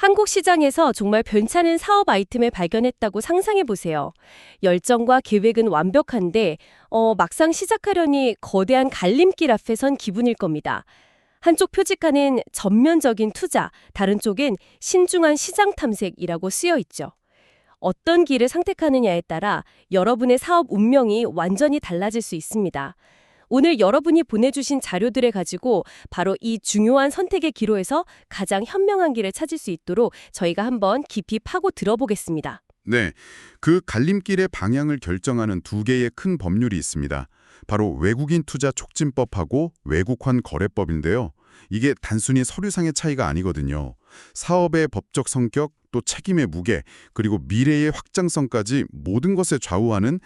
한국 시장에서 정말 괜찮은 사업 아이템을 발견했다고 상상해 보세요. 열정과 계획은 완벽한데 막상 시작하려니 거대한 갈림길 앞에 선 기분일 겁니다. 한쪽 표지가는 전면적인 투자, 다른 쪽엔 신중한 시장 탐색이라고 쓰여 있죠. 어떤 길을 선택하느냐에 따라 여러분의 사업 운명이 완전히 달라질 수 있습니다. 오늘 여러분이 보내주신 자료들을 가지고 바로 이 중요한 선택의 기로에서 가장 현명한 길을 찾을 수 있도록 저희가 한번 깊이 파고 들어보겠습니다. 네, 그 갈림길의 방향을 결정하는 두 개의 큰 법률이 있습니다. 바로 외국인 투자 촉진법하고 외국환 거래법인데요. 이게 단순히 서류상의 차이가 아니거든요. 사업의 법적 성격, 또 책임의 무게, 그리고 미래의 확장성까지 모든 것에 좌우하는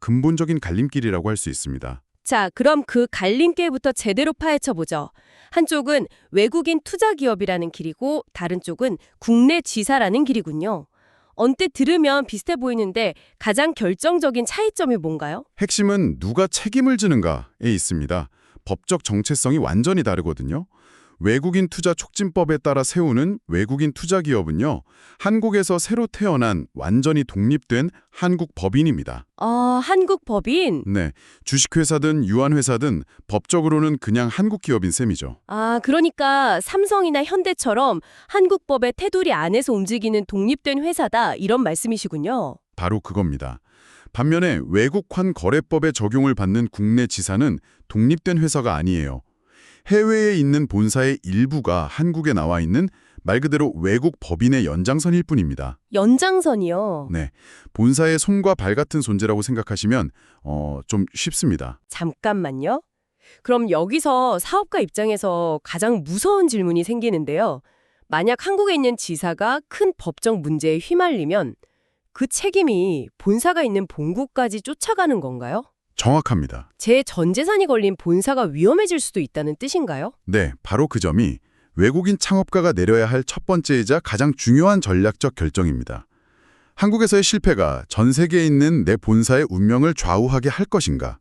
근본적인 갈림길이라고 할 수 있습니다. 자, 그럼 그 갈림길부터 제대로 파헤쳐보죠. 한쪽은 외국인 투자 기업이라는 길이고 다른 쪽은 국내 지사라는 길이군요. 언뜻 들으면 비슷해 보이는데 가장 결정적인 차이점이 뭔가요? 핵심은 누가 책임을 지는가에 있습니다. 법적 정체성이 완전히 다르거든요. 외국인 투자 촉진법에 따라 세우는 외국인 투자 기업은요, 한국에서 새로 태어난 완전히 독립된 한국 법인입니다. 한국 법인? 네, 주식회사든 유한회사든 법적으로는 그냥 한국 기업인 셈이죠. 그러니까 삼성이나 현대처럼 한국 법의 테두리 안에서 움직이는 독립된 회사다 이런 말씀이시군요. 바로 그겁니다. 반면에 외국환 거래법에 적용을 받는 국내 지사는 독립된 회사가 아니에요. 해외에 있는 본사의 일부가 한국에 나와 있는 말 그대로 외국 법인의 연장선일 뿐입니다. 연장선이요? 네, 본사의 손과 발 같은 존재라고 생각하시면 좀 쉽습니다. 잠깐만요. 그럼 여기서 사업가 입장에서 가장 무서운 질문이 생기는데요. 만약 한국에 있는 지사가 큰 법적 문제에 휘말리면 그 책임이 본사가 있는 본국까지 쫓아가는 건가요? 정확합니다. 제 전 재산이 걸린 본사가 위험해질 수도 있다는 뜻인가요? 네, 바로 그 점이 외국인 창업가가 내려야 할 첫 번째이자 가장 중요한 전략적 결정입니다. 한국에서의 실패가 전 세계에 있는 내 본사의 운명을 좌우하게 할 것인가?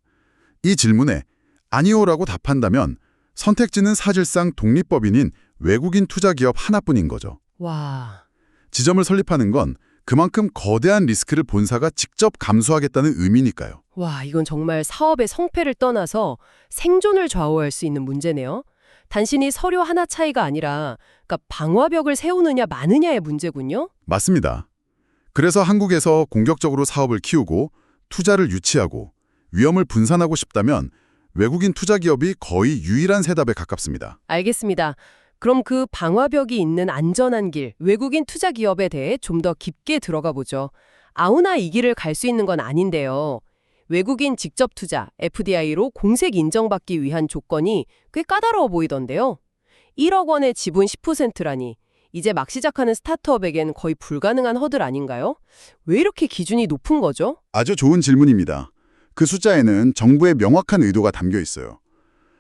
이 질문에 아니오라고 답한다면 선택지는 사실상 독립법인인 외국인 투자기업 하나뿐인 거죠. 와, 지점을 설립하는 건 그만큼 거대한 리스크를 본사가 직접 감수하겠다는 의미니까요. 이건 정말 사업의 성패를 떠나서 생존을 좌우할 수 있는 문제네요. 단순히 서류 하나 차이가 아니라 그러니까 방화벽을 세우느냐 마느냐의 문제군요. 맞습니다. 그래서 한국에서 공격적으로 사업을 키우고 투자를 유치하고 위험을 분산하고 싶다면 외국인 투자기업이 거의 유일한 세답에 가깝습니다. 알겠습니다. 그럼 그 방화벽이 있는 안전한 길, 외국인 투자 기업에 대해 좀 더 깊게 들어가 보죠. 아무나 이 길을 갈 수 있는 건 아닌데요. 외국인 직접 투자, FDI로 공색 인정받기 위한 조건이 꽤 까다로워 보이던데요. 1억 원의 지분 10%라니 이제 막 시작하는 스타트업에겐 거의 불가능한 허들 아닌가요? 왜 이렇게 기준이 높은 거죠? 아주 좋은 질문입니다. 그 숫자에는 정부의 명확한 의도가 담겨 있어요.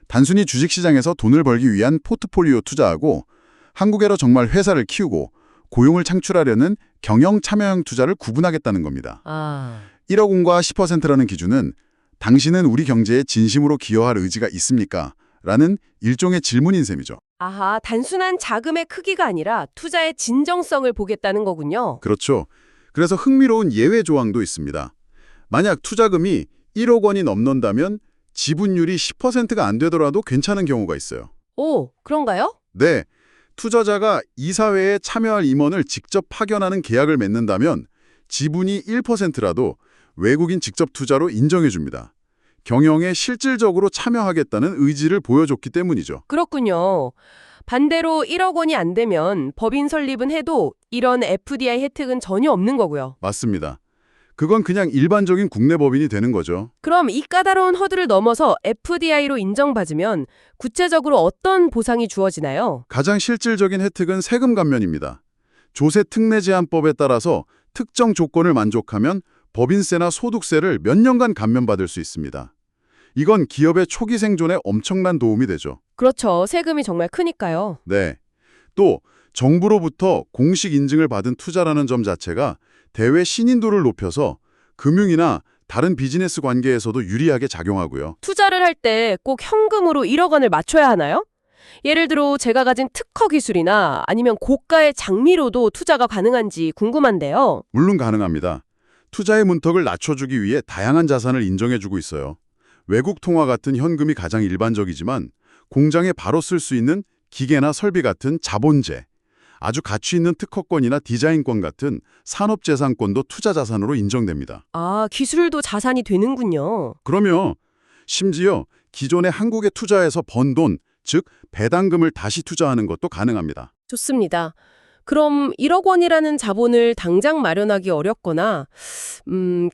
단순히 주식시장에서 돈을 벌기 위한 포트폴리오 투자하고 한국에서 정말 회사를 키우고 고용을 창출하려는 경영 참여형 투자를 구분하겠다는 겁니다. 1억 원과 10%라는 기준은 당신은 우리 경제에 진심으로 기여할 의지가 있습니까? 라는 일종의 질문인 셈이죠. 단순한 자금의 크기가 아니라 투자의 진정성을 보겠다는 거군요. 그렇죠. 그래서 흥미로운 예외 조항도 있습니다. 만약 투자금이 1억 원이 넘는다면 지분율이 10%가 안 되더라도 괜찮은 경우가 있어요. 오, 그런가요? 네, 투자자가 이사회에 참여할 임원을 직접 파견하는 계약을 맺는다면 지분이 1%라도 외국인 직접 투자로 인정해줍니다. 경영에 실질적으로 참여하겠다는 의지를 보여줬기 때문이죠. 그렇군요. 반대로 1억 원이 안 되면 법인 설립은 해도 이런 FDI 혜택은 전혀 없는 거고요. 맞습니다. 그건 그냥 일반적인 국내 법인이 되는 거죠. 그럼 이 까다로운 허들을 넘어서 FDI로 인정받으면 구체적으로 어떤 보상이 주어지나요? 가장 실질적인 혜택은 세금 감면입니다. 조세 특례 제한법에 따라서 특정 조건을 만족하면 법인세나 소득세를 몇 년간 감면받을 수 있습니다. 이건 기업의 초기 생존에 엄청난 도움이 되죠. 그렇죠. 세금이 정말 크니까요. 네. 또 정부로부터 공식 인증을 받은 투자라는 점 자체가 대외 신인도를 높여서 금융이나 다른 비즈니스 관계에서도 유리하게 작용하고요. 투자를 할 때 꼭 현금으로 1억 원을 맞춰야 하나요? 예를 들어 제가 가진 특허 기술이나 아니면 고가의 장미로도 투자가 가능한지 궁금한데요. 물론 가능합니다. 투자의 문턱을 낮춰주기 위해 다양한 자산을 인정해주고 있어요. 외국 통화 같은 현금이 가장 일반적이지만 공장에 바로 쓸 수 있는 기계나 설비 같은 자본재, 아주 가치 있는 특허권이나 디자인권 같은 산업재산권도 투자 자산으로 인정됩니다. 아, 기술도 자산이 되는군요. 그러면 심지어 기존에 한국에 투자해서 번 돈, 즉 배당금을 다시 투자하는 것도 가능합니다. 좋습니다. 그럼 1억 원이라는 자본을 당장 마련하기 어렵거나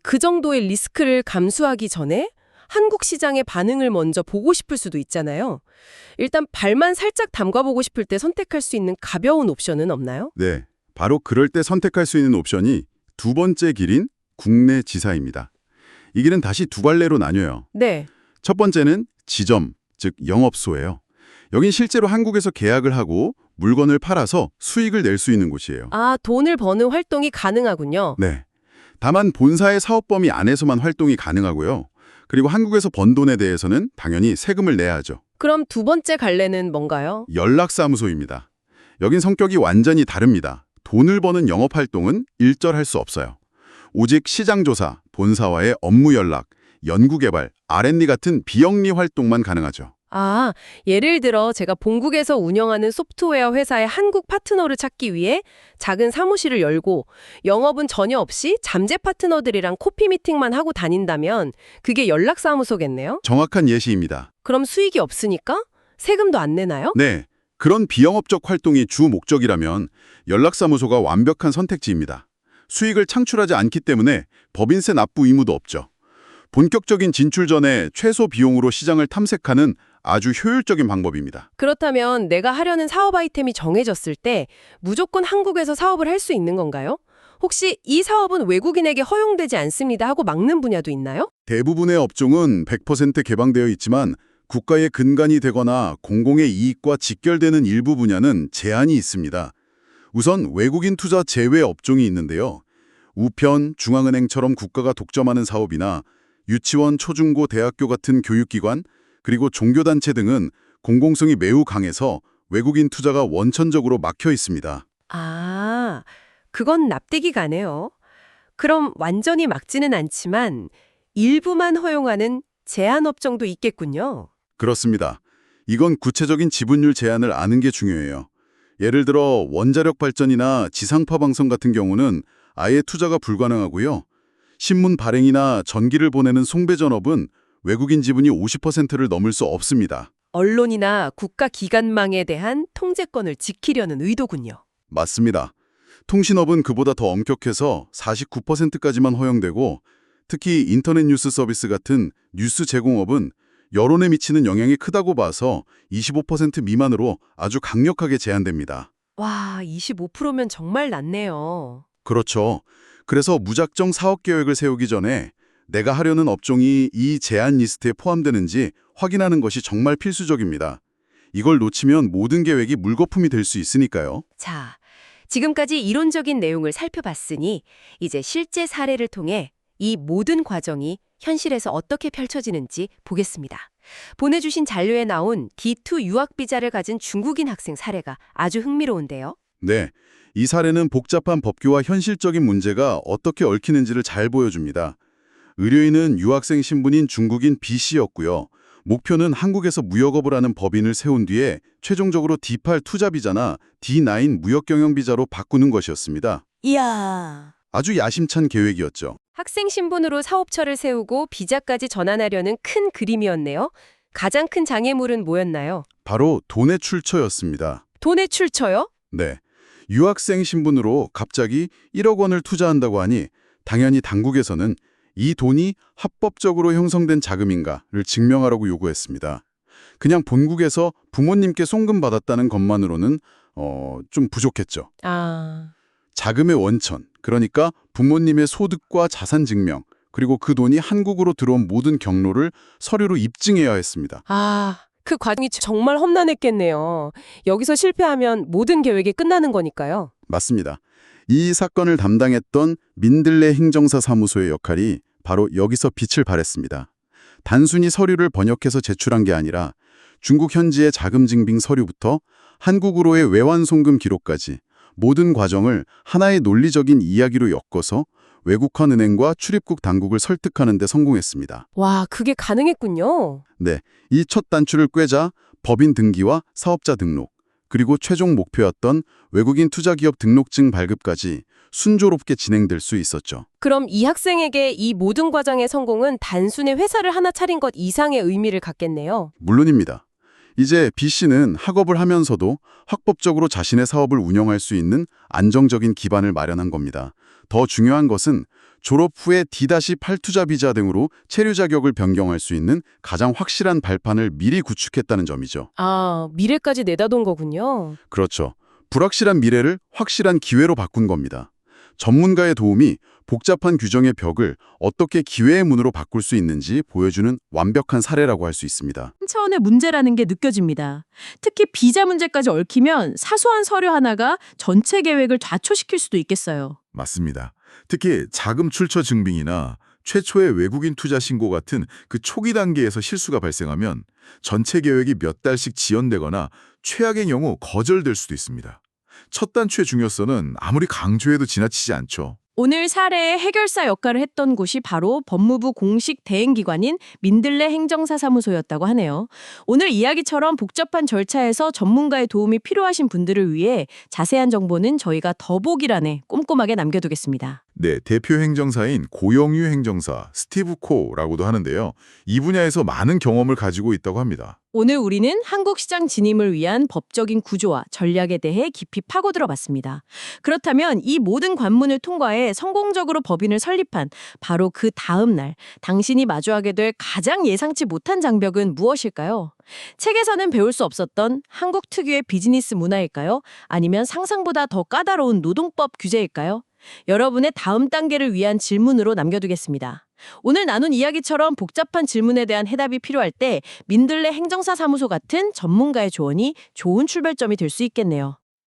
그 정도의 리스크를 감수하기 전에 한국 시장의 반응을 먼저 보고 싶을 수도 있잖아요. 일단 발만 살짝 담가보고 싶을 때 선택할 수 있는 가벼운 옵션은 없나요? 네, 바로 그럴 때 선택할 수 있는 옵션이 두 번째 길인 국내 지사입니다. 이 길은 다시 두 갈래로 나뉘어요. 네. 첫 번째는 지점, 즉 영업소예요. 여긴 실제로 한국에서 계약을 하고 물건을 팔아서 수익을 낼 수 있는 곳이에요. 아, 돈을 버는 활동이 가능하군요. 네. 다만 본사의 사업 범위 안에서만 활동이 가능하고요. 그리고 한국에서 번 돈에 대해서는 당연히 세금을 내야 하죠. 그럼 두 번째 갈래는 뭔가요? 연락사무소입니다. 여긴 성격이 완전히 다릅니다. 돈을 버는 영업활동은 일절할 수 없어요. 오직 시장조사, 본사와의 업무 연락, 연구개발, R&D 같은 비영리 활동만 가능하죠. 아, 예를 들어 제가 본국에서 운영하는 소프트웨어 회사의 한국 파트너를 찾기 위해 작은 사무실을 열고 영업은 전혀 없이 잠재 파트너들이랑 코피 미팅만 하고 다닌다면 그게 연락사무소겠네요? 정확한 예시입니다. 그럼 수익이 없으니까 세금도 안 내나요? 네, 그런 비영업적 활동이 주 목적이라면 연락사무소가 완벽한 선택지입니다. 수익을 창출하지 않기 때문에 법인세 납부 의무도 없죠. 본격적인 진출 전에 최소 비용으로 시장을 탐색하는 아주 효율적인 방법입니다. 그렇다면 내가 하려는 사업 아이템이 정해졌을 때 무조건 한국에서 사업을 할 수 있는 건가요? 혹시 이 사업은 외국인에게 허용되지 않습니다 하고 막는 분야도 있나요? 대부분의 업종은 100% 개방되어 있지만 국가의 근간이 되거나 공공의 이익과 직결되는 일부 분야는 제한이 있습니다. 우선 외국인 투자 제외 업종이 있는데요. 우편, 중앙은행처럼 국가가 독점하는 사업이나 유치원, 초중고, 대학교 같은 교육기관, 그리고 종교단체 등은 공공성이 매우 강해서 외국인 투자가 원천적으로 막혀 있습니다. 아, 그건 납득이 가네요. 그럼 완전히 막지는 않지만 일부만 허용하는 제한 업종도 있겠군요. 그렇습니다. 이건 구체적인 지분율 제한을 아는 게 중요해요. 예를 들어 원자력 발전이나 지상파 방송 같은 경우는 아예 투자가 불가능하고요. 신문 발행이나 전기를 보내는 송배전업은 외국인 지분이 50%를 넘을 수 없습니다. 언론이나 국가기관망에 대한 통제권을 지키려는 의도군요. 맞습니다. 통신업은 그보다 더 엄격해서 49%까지만 허용되고 특히 인터넷 뉴스 서비스 같은 뉴스 제공업은 여론에 미치는 영향이 크다고 봐서 25% 미만으로 아주 강력하게 제한됩니다. 와, 25%면 정말 낮네요. 그렇죠. 그래서 무작정 사업 계획을 세우기 전에 내가 하려는 업종이 이 제한 리스트에 포함되는지 확인하는 것이 정말 필수적입니다. 이걸 놓치면 모든 계획이 물거품이 될 수 있으니까요. 자, 지금까지 이론적인 내용을 살펴봤으니 이제 실제 사례를 통해 이 모든 과정이 현실에서 어떻게 펼쳐지는지 보겠습니다. 보내주신 자료에 나온 D2 유학 비자를 가진 중국인 학생 사례가 아주 흥미로운데요. 네, 이 사례는 복잡한 법규와 현실적인 문제가 어떻게 얽히는지를 잘 보여줍니다. 의뢰인은 유학생 신분인 중국인 B씨였고요. 목표는 한국에서 무역업을 하는 법인을 세운 뒤에 최종적으로 D8 투자 비자나 D9 무역 경영 비자로 바꾸는 것이었습니다. 이야. 아주 야심찬 계획이었죠. 학생 신분으로 사업처를 세우고 비자까지 전환하려는 큰 그림이었네요. 가장 큰 장애물은 뭐였나요? 바로 돈의 출처였습니다. 돈의 출처요? 네, 유학생 신분으로 갑자기 1억 원을 투자한다고 하니 당연히 당국에서는 이 돈이 합법적으로 형성된 자금인가를 증명하라고 요구했습니다. 그냥 본국에서 부모님께 송금 받았다는 것만으로는 좀 부족했죠. 아, 자금의 원천, 그러니까 부모님의 소득과 자산 증명, 그리고 그 돈이 한국으로 들어온 모든 경로를 서류로 입증해야 했습니다. 그 과정이 정말 험난했겠네요. 여기서 실패하면 모든 계획이 끝나는 거니까요. 맞습니다. 이 사건을 담당했던 민들레 행정사 사무소의 역할이 바로 여기서 빛을 발했습니다. 단순히 서류를 번역해서 제출한 게 아니라 중국 현지의 자금 증빙 서류부터 한국으로의 외환 송금 기록까지 모든 과정을 하나의 논리적인 이야기로 엮어서 외국환 은행과 출입국 당국을 설득하는 데 성공했습니다. 와, 그게 가능했군요. 네, 이 첫 단추를 꿰자 법인 등기와 사업자 등록, 그리고 최종 목표였던 외국인 투자기업 등록증 발급까지 순조롭게 진행될 수 있었죠. 그럼 이 학생에게 이 모든 과정의 성공은 단순히 회사를 하나 차린 것 이상의 의미를 갖겠네요. 물론입니다. 이제 B 씨는 학업을 하면서도 학법적으로 자신의 사업을 운영할 수 있는 안정적인 기반을 마련한 겁니다. 더 중요한 것은 졸업 후에 D-8 투자 비자 등으로 체류 자격을 변경할 수 있는 가장 확실한 발판을 미리 구축했다는 점이죠. 아, 미래까지 내다본 거군요. 그렇죠. 불확실한 미래를 확실한 기회로 바꾼 겁니다. 전문가의 도움이 복잡한 규정의 벽을 어떻게 기회의 문으로 바꿀 수 있는지 보여주는 완벽한 사례라고 할 수 있습니다. 한 차원의 문제라는 게 느껴집니다. 특히 비자 문제까지 얽히면 사소한 서류 하나가 전체 계획을 좌초시킬 수도 있겠어요. 맞습니다. 특히 자금 출처 증빙이나 최초의 외국인 투자 신고 같은 그 초기 단계에서 실수가 발생하면 전체 계획이 몇 달씩 지연되거나 최악의 경우 거절될 수도 있습니다. 첫 단추의 중요성은 아무리 강조해도 지나치지 않죠. 오늘 사례의 해결사 역할을 했던 곳이 바로 법무부 공식 대행기관인 민들레 행정사사무소였다고 하네요. 오늘 이야기처럼 복잡한 절차에서 전문가의 도움이 필요하신 분들을 위해 자세한 정보는 저희가 더보기란에 꼼꼼하게 남겨두겠습니다. 네, 대표 행정사인 고영유 행정사 스티브 코라고도 하는데요. 이 분야에서 많은 경험을 가지고 있다고 합니다. 오늘 우리는 한국 시장 진입을 위한 법적인 구조와 전략에 대해 깊이 파고들어 봤습니다. 그렇다면 이 모든 관문을 통과해 성공적으로 법인을 설립한 바로 그 다음 날 당신이 마주하게 될 가장 예상치 못한 장벽은 무엇일까요? 책에서는 배울 수 없었던 한국 특유의 비즈니스 문화일까요? 아니면 상상보다 더 까다로운 노동법 규제일까요? 여러분의 다음 단계를 위한 질문으로 남겨두겠습니다. 오늘 나눈 이야기처럼 복잡한 질문에 대한 해답이 필요할 때 민들레 행정사 사무소 같은 전문가의 조언이 좋은 출발점이 될 수 있겠네요.